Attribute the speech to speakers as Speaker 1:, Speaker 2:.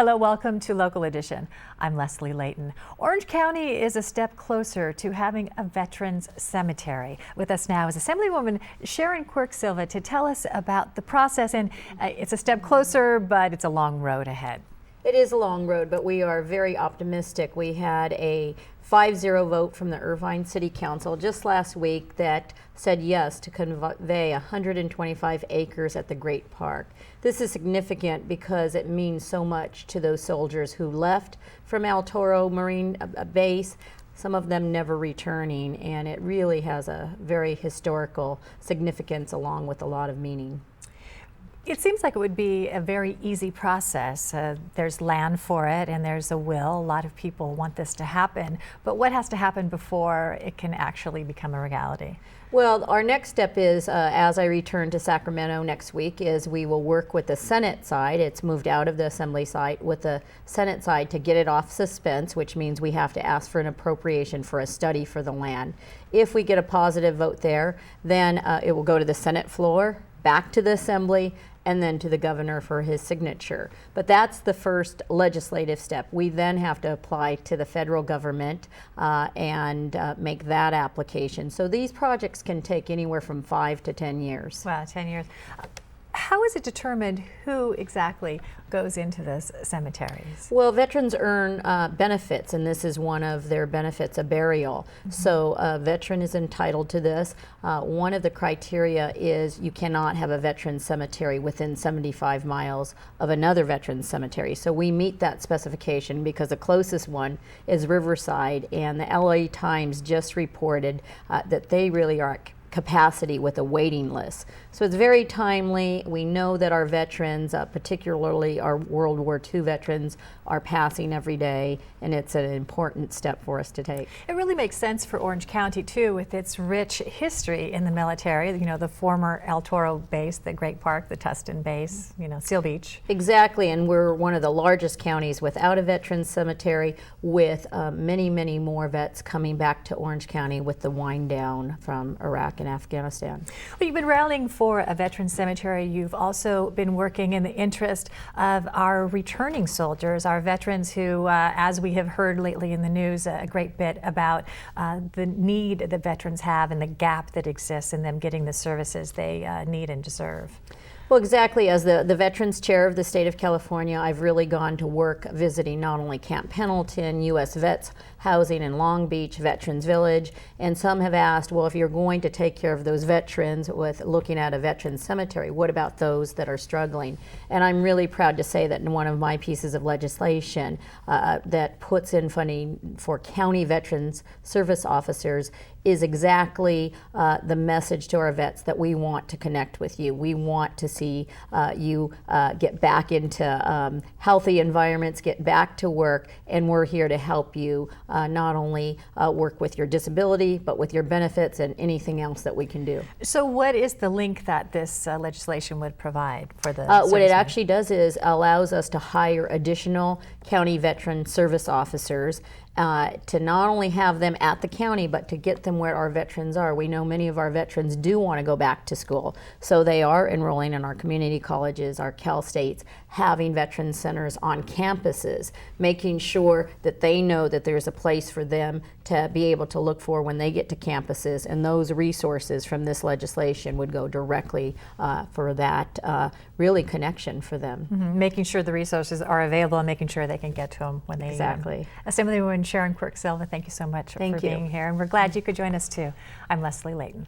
Speaker 1: Hello, welcome to Local Edition. I'm Leslie Leyton. Orange County is a step closer to having a veterans cemetery. With us now is Assemblywoman Sharon Quirk-Silva to tell us about the process. And it's a step closer, but it's a long road ahead.
Speaker 2: It is a long road, but we are very optimistic. We had a 5-0 vote from the Irvine City Council just last week that said yes to convey 125 acres at the Great Park. This is significant because it means so much to those soldiers who left from El Toro Marine Base, some of them never returning, and it really has a very historical significance along with a lot of meaning.
Speaker 1: It seems like it would be a very easy process. There's land for it and there's a will. A lot of people want this to happen, but what has to happen before it can actually become a reality?
Speaker 2: Well, our next step is, as I return to Sacramento next week, is we will work with the Senate side. It's moved out of the Assembly side with the Senate side to get it off suspense, which means we have to ask for an appropriation for a study for the land. If we get a positive vote there, then it will go to the Senate floor, back to the Assembly, and then to the governor for his signature. But that's the first legislative step. We then have to apply to the federal government and make that application. So these projects can take anywhere from 5 to 10 years.
Speaker 1: Wow, 10 years. How is it determined who exactly goes into those cemeteries?
Speaker 2: Well, veterans earn benefits, and this is one of their benefits, a burial. Mm-hmm. So a veteran is entitled to this. One of the criteria is you cannot have a veteran cemetery within 75 miles of another veteran cemetery. So we meet that specification because the closest one is Riverside, and the LA Times just reported that they really are at capacity with a waiting list. So it's very timely. We know that our veterans, particularly our World War II veterans, are passing every day, and it's an important step for us to take.
Speaker 1: It really makes sense for Orange County too, with its rich history in the military. You know, the former El Toro base, the Great Park, the Tustin base, you know, Seal Beach.
Speaker 2: Exactly, and we're one of the largest counties without a veterans cemetery, with many, many more vets coming back to Orange County with the wind down from Iraq and Afghanistan.
Speaker 1: Well, you've been rallying for a veterans cemetery. You've also been working in the interest of our returning soldiers, our veterans who, as we have heard lately in the news, a great bit about the need that veterans have and the gap that exists in them getting the services they need and deserve.
Speaker 2: Well, exactly. As the Veterans Chair of the state of California, I've really gone to work visiting not only Camp Pendleton, U.S. Vets Housing in Long Beach, Veterans Village, and some have asked, well, if you're going to take care of those veterans with looking at a veterans cemetery, what about those that are struggling? And I'm really proud to say that in one of my pieces of legislation that puts in funding for county veterans service officers is exactly the message to our vets that we want to connect with you. We want to see you get back into healthy environments, get back to work, and we're here to help you not only work with your disability, but with your benefits and anything else that we can do.
Speaker 1: So what is the link that this legislation would provide for the
Speaker 2: what it actually does is allows us to hire additional county veteran service officers to not only have them at the county, but to get them where our veterans are. We know many of our veterans do want to go back to school, so they are enrolling in our community colleges, our Cal States, having veteran centers on campuses, making sure that they know that there's a place for them to be able to look for when they get to campuses, and those resources from this legislation would go directly for that really connection for them.
Speaker 1: Mm-hmm. Making sure the resources are available and making sure they can get to them when they
Speaker 2: exactly.
Speaker 1: Assemblywoman Sharon Quirk-Silva, thank you so much for being here, and we're glad you could join us too. I'm Leslie Leyton.